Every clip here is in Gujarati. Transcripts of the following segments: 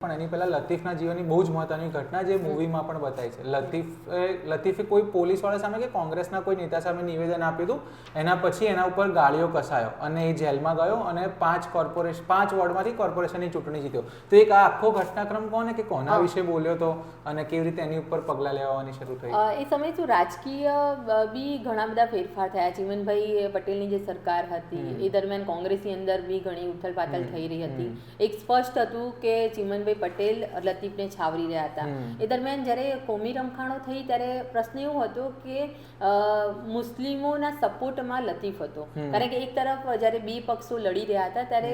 પણ એની પહેલા લતીફના જીવનની બહુ જ મહત્વની ઘટના જે મૂવીમાં પણ બતાવી છે. લતીફે કોઈ પોલીસવાળા સામે કે કોંગ્રેસના કોઈ નેતા સામે નિવેદન આપ્યું હતું. એના પછી એના ઉપર ગાળીઓ કસાયો અને એ જેલમાં ગયો અને 5 વોર્ડમાંથી કોર્પોરેશનની ચૂંટણી જીત્યો. તો એક આ આખો ઘટનાક્રમ કોને કે કોના વિશે બોલ્યો હતો અને કેવી રીતે એની ઉપર પગલાં લેવાની શરૂ થઈ? એ સમયે શું રાજકીય બી ઘણા બધા ફેરફાર થયા. ચીમનભાઈ પટેલની જે સરકાર હતી એ દરમિયાન કોંગ્રેસની અંદર બી ઘણી ઉથલપાથલ થઈ રહી હતી. એક સ્પષ્ટ હતું કે ચીમનભાઈ પટેલ લતીફને છાવરી રહ્યા હતા. એ દરમિયાન જ્યારે કોમી રમખાણો થઈ ત્યારે પ્રશ્ન એવો હતો કે મુસ્લિમોના સપોર્ટમાં લતીફ હતો. કારણ કે એક તરફ જ્યારે બે પક્ષો લડી રહ્યા હતા ત્યારે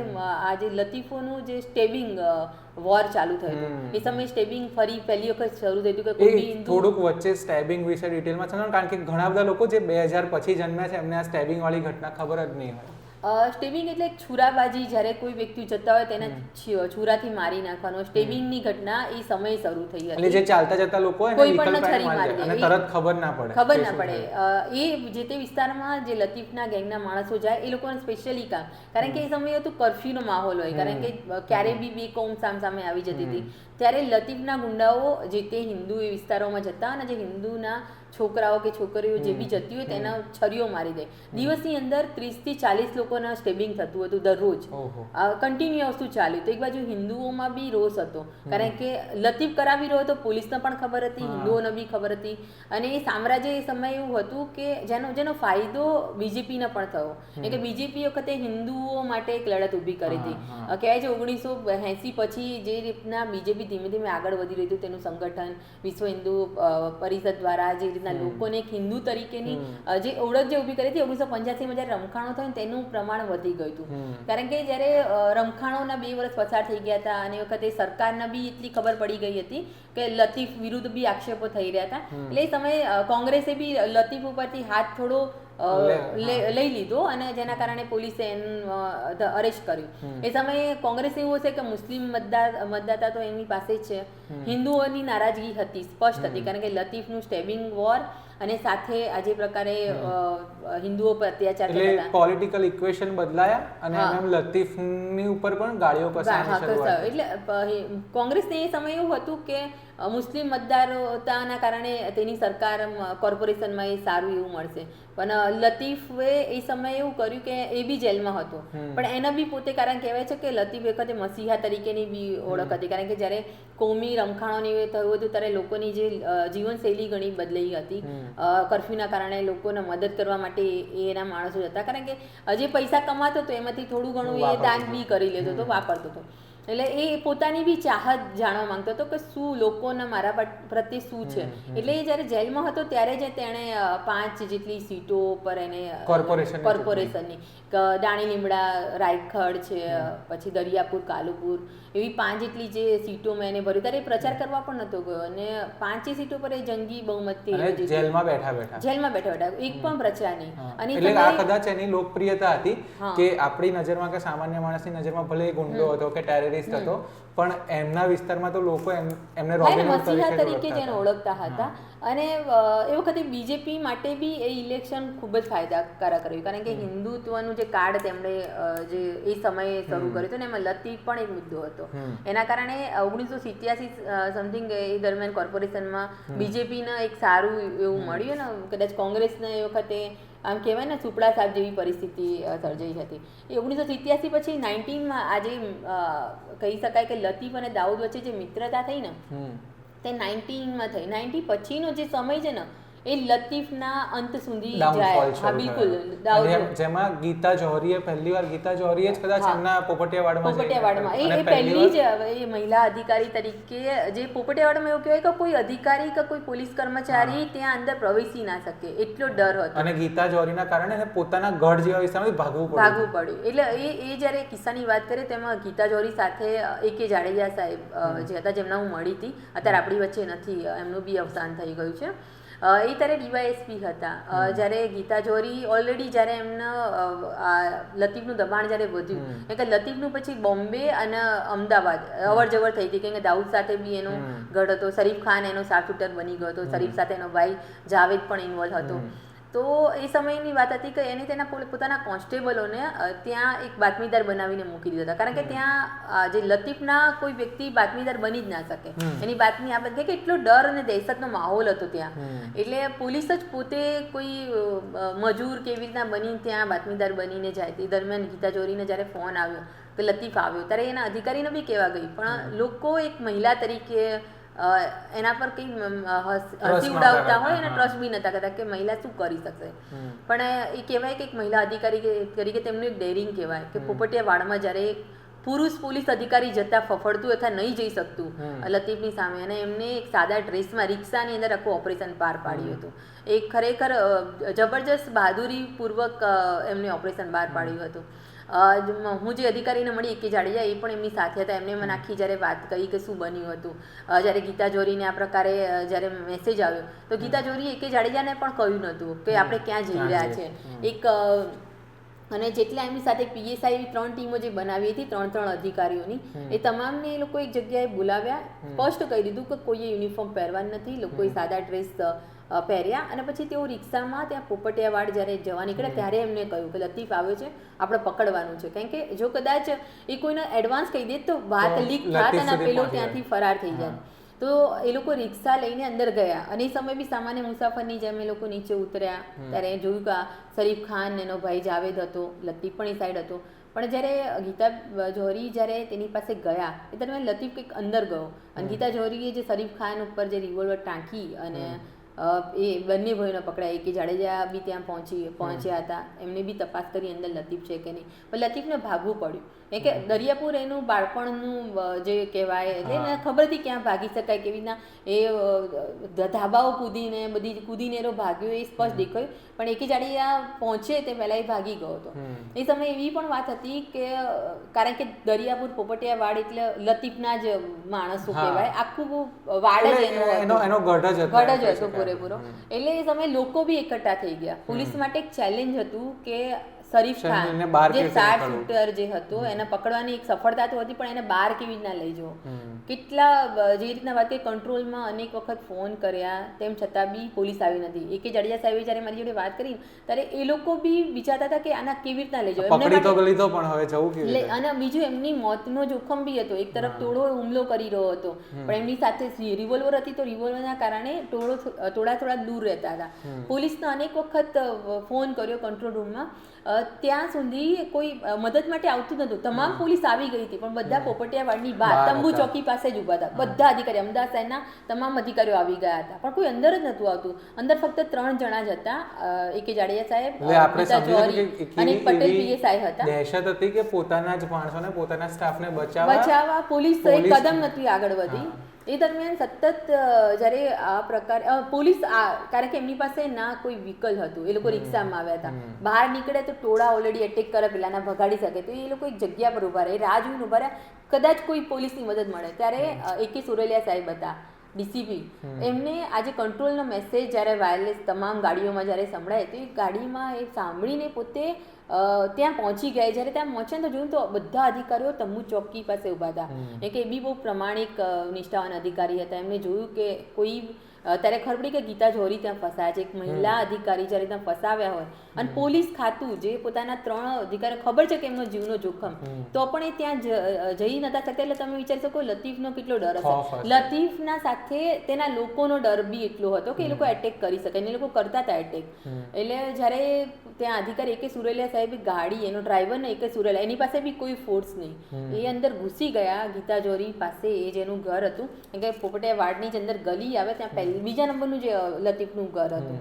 આ જે લતીફોનું જે સ્ટેબિંગ વોર ચાલુ થયું હતું. એ સમયે સ્ટેબિંગ ફરી પહેલી વખત શરૂ થયું હતું કે કોઈ થોડુંક વચ્ચે સ્ટેબિંગ વિશે ડિટેલમાં સમજાવો, કારણ કે ઘણા બધા લોકો જે 2000 પછી જન્મ્યા છે એમને આ સ્ટેબિંગ વાળી ઘટના ખબર જ નહીં હોય. સ્ટેબિંગ એટલે છુરાબાજી, જ્યારે કોઈ વ્યક્તિ જતા હોય તેને છુરાથી મારી નાખવાનો. સ્ટેબિંગની ઘટના એ સમયે શરૂ થઈ હતી. એટલે જે ચાલતા જતા લોકો કોઈ પણ છરી મારી અને તરત ખબર ના પડે. એ જે તે વિસ્તારમાં જે લતીફના ગેંગના માણસો જાય એ લોકોને સ્પેશિયલી કામ, કારણ કે એ સમયે હતું કર્ફ્યુનો માહોલ હોય, કારણ કે ક્યારે બી બે કોમ સામે આવી જતી હતી. ત્યારે લતીફના ગુંડાઓ જે તે હિન્દુ એ વિસ્તારોમાં જતા અને જે હિન્દુના છોકરાઓ કે છોકરીઓ જે બી જતી હોય તેના છરીઓ મારી દે. દિવસની અંદર 30 થી 40 લોકોના સ્ટેબિંગ થતું હતું દરરોજ. કન્ટિન્યુ વસ્તુ ચાલ્યું. તો એક બાજુ હિન્દુઓમાં બી રોષ હતો, કારણ કે લતીફ કરાવી રહ્યો હતો, પોલીસને પણ ખબર હતી, હિન્દુઓને બી ખબર હતી. અને એ સામ્રાજ્ય એ સમયે એવું હતું કે જેનો ફાયદો બીજેપીને પણ થયો. એટલે બીજેપી વખતે હિન્દુઓ માટે એક લડત ઊભી કરી હતી. કહેવાય છે 1980 પછી જે રીતના બીજેપી ધીમે ધીમે આગળ વધી રહ્યું હતું, તેનું સંગઠન વિશ્વ હિન્દુ પરિષદ દ્વારા જે રીતના લોકોને એક હિન્દુ તરીકેની જે ઓળખ જે ઊભી કરી હતી, 1985માં જ્યારે રમખાણો થયું તેનું પ્રમાણ વધી ગયું હતું. કારણ કે જ્યારે રમખાણોના 2 વર્ષ પસાર થઈ ગયા હતા અને એ વખતે સરકારને બી એટલી ખબર પડી ગઈ હતી કે લતીફ વિરુદ્ધ બી આક્ષેપો થઈ રહ્યા હતા. એટલે એ સમયે કોંગ્રેસે બી લતીફ ઉપરથી હાથ થોડો લઈ લીધો અને જેના કારણે પોલીસે એનું અરેસ્ટ કર્યું. એ સમયે કોંગ્રેસ એવું હશે કે મુસ્લિમ મતદાતા તો એની પાસે જ છે. હિન્દુઓની નારાજગી હતી, સ્પષ્ટ હતી, કારણ કે લતીફનું સ્ટેબિંગ વોર અને સાથે આજે પ્રકારે હિન્દુઓ પર અત્યાચાર થતા હતા. પોલિટિકલ ઇક્વેશન બદલાયા અને એમ લતીફની ઉપર પણ ગાળીઓ કસાવાની શરૂઆત. એટલે કોંગ્રેસને એ સમયે એવું હતું કે મુસ્લિમ મતદારોના કારણે તેની સરકાર કોર્પોરેશનમાં એ સારું એવું મળશે. પણ લતીફે એ સમયે એવું કર્યું કે એ બી જેલમાં હતો, પણ એના બી પોતે કારણ કહેવાય છે કે લતીફ વખતે મસીહા તરીકેની બી ઓળખ હતી. કારણ કે જ્યારે કોમી રમખાણોની થયું હતું ત્યારે લોકોની જે જીવનશૈલી ઘણી બદલાઈ હતી. કર્ફ્યુના કારણે લોકોને મદદ કરવા માટે એના માણસો હતા, કારણ કે જે પૈસા કમાતો હતો એમાંથી થોડું ઘણું એ દાન બી કરી લેતો હતો, વાપરતો હતો. એટલે એ પોતાની બી ચાહત જાણવા માંગતો હતો કે શું લોકોના મારા પ્રત્યે શું છે. એટલે એ જ્યારે જેલમાં હતો ત્યારે જ તેણે 5 જેટલી સીટો પર એને કોર્પોરેશનની દાણી લીમડા, રાયખડ છે, પછી દરિયાપુર, કાલુપુર, એવી 5 જેટલી જે સીટોમાં એને ભર્યું. ત્યારે પ્રચાર કરવા પણ નતો ગયો અને 5 સીટો પર એ જંગી બહુમતથી જેલમાં બેઠા એક પણ પ્રચાર નહીં. અને એટલે આ કદાચ એની લોકપ્રિયતા હતી કે આપણી નજરમાં કે સામાન્ય માણસની નજરમાં ભલે ગુંડો હતો કે ટેરરિસ્ટ હતો, પણ એમના વિસ્તારમાં તો લોકો એમને રોબિન હુડ તરીકે જેને ઓળખતા હતા. અને એ વખતે બીજેપી માટે બી એ ઇલેક્શન ખૂબ જ ફાયદાકારક રહ્યું, કારણ કે હિન્દુત્વનું જે કાર્ડ તેમણે જે એ સમયે શરૂ કર્યું હતું ને એમાં લતીફ પણ એક મુદ્દો હતો. એના કારણે 1987 સમથિંગ એ દરમિયાન કોર્પોરેશનમાં બીજેપીને એક સારું એવું મળ્યું ને. કદાચ કોંગ્રેસને એ વખતે આમ કહેવાય ને સુપડા સાહેબ જેવી પરિસ્થિતિ સર્જાઈ હતી. એ 1987 પછી 19માં આજે કહી શકાય કે લતીફ અને દાઉદ વચ્ચે જે મિત્રતા થઈ ને તે 19માં થઈ. 90 પછીનો જે સમય છે ને એ લતીફના અંત સુધી જાય. હા, બિલકુલ. જેમાં ગીતા જોહરીએ પહેલીવાર જ કદાચ એમના પોપટિયાવાડમાં એ પહેલી જ એ મહિલા અધિકારી તરીકે, જે પોપટિયાવાડમાં એવું કહેવાય કે કોઈ અધિકારી કે કોઈ પોલીસ કર્મચારી ત્યાં અંદર પ્રવેશી ના શકે એટલો ડર હતો. અને ગીતા જોહરીના કારણે એને પોતાના ગઢ જેવા વિસ્તારમાંથી ભાગવું પડ્યું. એટલે એ જ્યારે કિસ્સાની વાત કરીએ તેમાં ગીતા જોહરી સાથે A.K. જાડેજા સાહેબ જે હતા, જેમના હું મળી હતી, અત્યારે આપણી વચ્ચે નથી, એમનું બી અવસાન થઈ ગયું છે. એ ત્યારે DYSP હતા. જ્યારે ગીતા જોહરી ઓલરેડી જ્યારે એમના લતીફનું દબાણ જ્યારે વધ્યું, કે લતીફનું પછી બોમ્બે અને અમદાવાદ અવર જવર થઈ હતી, કેમ કે દાઉદ સાથે બી એનો ગઢ હતો. શરીફ ખાન એનો શાર્પશૂટર બની ગયો હતો. શરીફ સાથે એનો ભાઈ જાવેદ પણ ઇન્વોલ્વ હતો. તો એ સમયની વાત હતી કે એને તેના પોતાના કોન્સ્ટેબલોને ત્યાં એક બાતમીદાર બનાવીને મૂકી દીધા હતા, કારણ કે ત્યાં જે લતીફના કોઈ વ્યક્તિ બાતમીદાર બની જ ના શકે. એની બાતમી આ બધી કે એટલો ડર અને દહેશતનો માહોલ હતો ત્યાં. એટલે પોલીસ જ પોતે કોઈ મજૂર કેવી રીતના બની ત્યાં બાતમીદાર બનીને જાય. તે દરમિયાન ગીતા જોરીને જ્યારે ફોન આવ્યો કે લતીફ આવ્યો, ત્યારે એના અધિકારીને બી કહેવા ગઈ, પણ લોકો એક મહિલા તરીકે એના પર કઈ હસી ઉડાવતા હોય અને ટ્રસ્ટ બી નતા કરતા કે મહિલા શું કરી શકશે. પણ એ કહેવાય કે એક મહિલા અધિકારી તરીકે તેમનું એક ડેરિંગ કહેવાય કે પોપટિયાવાડમાં જ્યારે પુરુષ પોલીસ અધિકારી જતા ફફડતું અથવા નહીં જઈ શકતું લતીફની સામે, અને એમને એક સાદા ડ્રેસમાં રિક્ષાની અંદર આખું ઓપરેશન પાર પાડ્યું હતું. એ ખરેખર જબરજસ્ત બહાદુરી પૂર્વક એમને ઓપરેશન બહાર પાડ્યું હતું. હું જે અધિકારીને મળી કે જાડેજા, એ પણ એમની સાથે હતા. એમને મને આખી જ્યારે વાત કરી કે શું બન્યું હતું, જ્યારે ગીતા જોરીને આ પ્રકારે જ્યારે મેસેજ આવ્યો તો ગીતા જોરીએ કે જાડેજાને પણ કહ્યું નહોતું કે આપણે ક્યાં જઈ રહ્યા છે. એક અને જેટલા એમની સાથે પીએસઆઈ 3 ટીમો જે બનાવી હતી 3 અધિકારીઓની, એ તમામને એ લોકો એક જગ્યાએ બોલાવ્યા, સ્પષ્ટ કહી દીધું કે કોઈએ યુનિફોર્મ પહેરવાનું નથી, લોકોએ સાદા ડ્રેસ પહેર્યા. અને પછી તેઓ રિક્ષામાં ત્યાં પોપટિયાવાડ જ્યારે જવા નીકળ્યા ત્યારે એમને કહ્યું કે લતીફ આવ્યો છે, આપણે પકડવાનું છે. કારણ કે જો કદાચ એ કોઈને એડવાન્સ કહી દે તો વાત લીક થાત અને પેલો ત્યાંથી ફરાર થઈ જાય. તો એ લોકો રિક્ષા લઈને અંદર ગયા અને એ સમય બી સામાન્ય મુસાફરની જેમ એ લોકો નીચે ઉતર્યા. ત્યારે જોયું કે શરીફ ખાન એનો ભાઈ જાવેદ હતો, લતીફ પણ એ સાઈડ હતો. પણ જ્યારે ગીતા જોહરી જ્યારે તેની પાસે ગયા એ દરમિયાન લતીફ કંઈક અંદર ગયો અને ગીતા જોહરીએ જે શરીફ ખાન ઉપર જે રિવોલ્વર ટાંકી અને એ બંને ભાઈઓને પકડાય. કે જાડેજા બી ત્યાં પહોંચ્યા હતા, એમને બી તપાસ કરી અંદર લતીફ છે કે નહીં. પણ લતીફને ભાગવું પડ્યું, એ કે દરિયાપુર એનું બાળપણનું જે કહેવાય, એટલે એને ખબર હતી ક્યાં ભાગી શકાય, કેવી રીતના એ ધાબાઓ કૂદીને એનો ભાગ્યો એ સ્પષ્ટ દેખાયું. પણ એકે જાડેજા પહોંચે તે પહેલાં એ ભાગી ગયો હતો. એ સમયે એવી પણ વાત હતી કે કારણ કે દરિયાપુર પોપટિયાવાડ એટલે લતીફના જ માણસો કહેવાય, આખું વાડ જ એનો ગઢ જ હતો પૂરેપૂરો. એટલે એ સમયે લોકો બી એકઠા થઈ ગયા. પોલીસ માટે એક ચેલેન્જ હતું કે શરીફ ખાન જે શાર્પ શૂટર જે હતો એને પકડવાની એક સફળતા તો હતી, પણ એને બહાર કેવી રીતના લઈ જવો. કેટલા જે રીતના વાત કરી કંટ્રોલમાં અનેક વખત ફોન કર્યા, તેમ છતાં બી પોલીસ આવી નથી. એકે જાડેજા સાહેબે જ્યારે મારી જોડે વાત કરી ત્યારે એ લોકો બી વિચારતા હતા કે આના કેવી રીતના લઈ જવો. અને બીજું એમની મોતનો જોખમ બી હતો. એક તરફ ટોળો હુમલો કરી રહ્યો હતો, પણ એમની સાથે રિવોલ્વર હતી, તો રિવોલ્વરના કારણે ટોળો થોડા દૂર રહેતા હતા. પોલીસને અનેક વખત ફોન કર્યો કંટ્રોલ રૂમમાં, ત્યાં સુધી કોઈ મદદ માટે આવતું નતું. તમામ પોલીસ આવી ગઈ હતી, પણ બધા પોપટિયાવાડની બહાર તંબુ ચોકી પાસે જ ઉભા હતા. બધા અધિકારી, અમદાવાદ શહેરના તમામ અધિકારીઓ આવી ગયા હતા, પણ કોઈ અંદર જ નતું આવતું. અંદર ફક્ત 3 જણા જ હતા, એકે જાડેજા સાહેબ, ગીતા જોહરી અને એક પટેલ પીએસઆઈ હતા. દહેશત હતી કે પોતાના જ માણસોને, પોતાના સ્ટાફને બચાવવા પોલીસ એક કદમ નથી આગળ વધી. એ દરમિયાન સતત જ્યારે આ પ્રકાર પોલીસ કારણ કે એમની પાસે ના કોઈ વ્હીકલ હતું, એ લોકો રિક્ષામાં આવ્યા હતા. બહાર નીકળે તો ટોળા ઓલરેડી એટેક કરે, પેલાના ભગાડી શકે, તો એ લોકો એક જગ્યા પર ઉભા રહે, રાહ જોઈને ઉભા રહ્યા, કદાચ કોઈ પોલીસની મદદ મળે. ત્યારે એકે સુરેલિયા સાહેબ હતા, ડીસીપી, એમને આજે કંટ્રોલનો મેસેજ જ્યારે વાયરલેસ તમામ ગાડીઓમાં જ્યારે સંભળાય તો એ ગાડીમાં એ સાંભળીને પોતે ત્યાં પહોંચી ગયા. જ્યારે ત્યાં પહોંચ્યા તો જોયું તો બધા અધિકારીઓ તંબુ ચોકી પાસે ઊભા હતા. કે એ બી બહુ પ્રમાણિક નિષ્ઠાવાન અધિકારી હતા. એમને જોયું કે કોઈ ત્યારે ખબર પડી કે ગીતા જોહરી ત્યાં ફસાયા છે. એક મહિલા અધિકારી જ્યારે ત્યાં ફસાવ્યા હોય અને પોલીસ ખાતું જે પોતાના 3 અધિકારીઓ ખબર છે કે એમનો જીવનો જોખમ, તો પણ એ ત્યાં જઈ નતા શકતા. એટલે તમે વિચારી શકો લતીફનો કેટલો ડર હશે. લતીફના સાથે તેના લોકોનો ડર બી એટલો હતો કે એ લોકો એટેક કરી શકે, અને એ લોકો કરતા હતા એટેક. એટલે જ્યારે ત્યાં અધિકારી એકે સુરેલિયા સાહેબે ગાડી, એનો ડ્રાઈવર ને એકે સુરેલિયા, એની પાસે બી કોઈ ફોર્સ નહીં, એ અંદર ઘૂસી ગયા ગીતા જોહરી પાસે, એ જેનું ઘર હતું. કે પોપટિયાવાડની જ અંદર ગલી આવે ત્યાં બીજા નંબરનું જે લતીફનું ઘર હતું,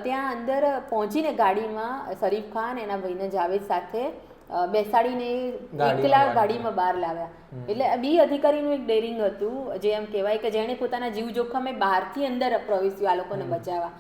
ત્યાં અંદર પહોંચીને ગાડીમાં શરીફ ખાન એના ભાઈને જાવેદ સાથે બેસાડીને એકલા ગાડીમાં બહાર લાવ્યા. એટલે બી અધિકારીનું એક ડેરિંગ હતું, જે એમ કહેવાય કે જેણે પોતાના જીવ જોખમે બહારથી અંદર પ્રવેશ્યું આ લોકોને બચાવવા.